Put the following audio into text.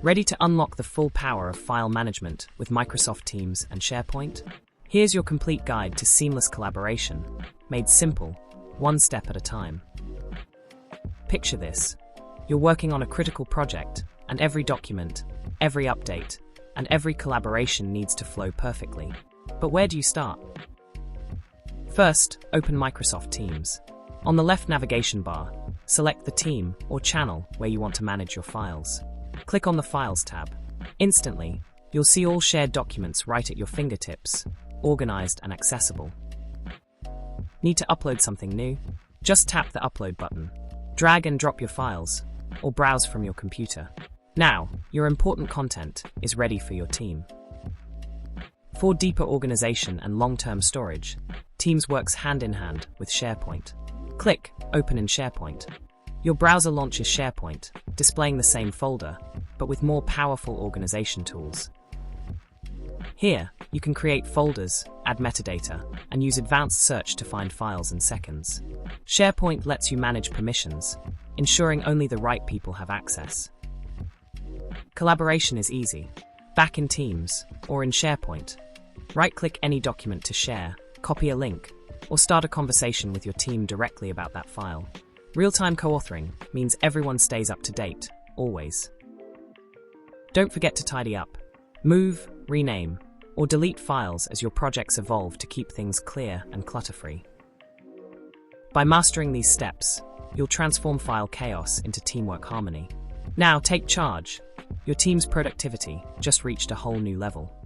Ready to unlock the full power of file management with Microsoft Teams and SharePoint? Here's your complete guide to seamless collaboration, made simple, one step at a time. Picture this. You're working on a critical project, and every document, every update, and every collaboration needs to flow perfectly. But where do you start? First, open Microsoft Teams. On the left navigation bar, select the team or channel where you want to manage your files. Click on the Files tab. Instantly, you'll see all shared documents right at your fingertips, organized and accessible. Need to upload something new? Just tap the Upload button. Drag and drop your files, or browse from your computer. Now, your important content is ready for your team. For deeper organization and long-term storage, Teams works hand-in-hand with SharePoint. Click Open in SharePoint. Your browser launches SharePoint, displaying the same folder, but with more powerful organization tools. Here, you can create folders, add metadata, and use advanced search to find files in seconds. SharePoint lets you manage permissions, ensuring only the right people have access. Collaboration is easy. Back in Teams, or in SharePoint, right-click any document to share, copy a link, or start a conversation with your team directly about that file. Real-time co-authoring means everyone stays up to date, always. Don't forget to tidy up. Move, rename, or delete files as your projects evolve to keep things clear and clutter-free. By mastering these steps, you'll transform file chaos into teamwork harmony. Now take charge. Your team's productivity just reached a whole new level.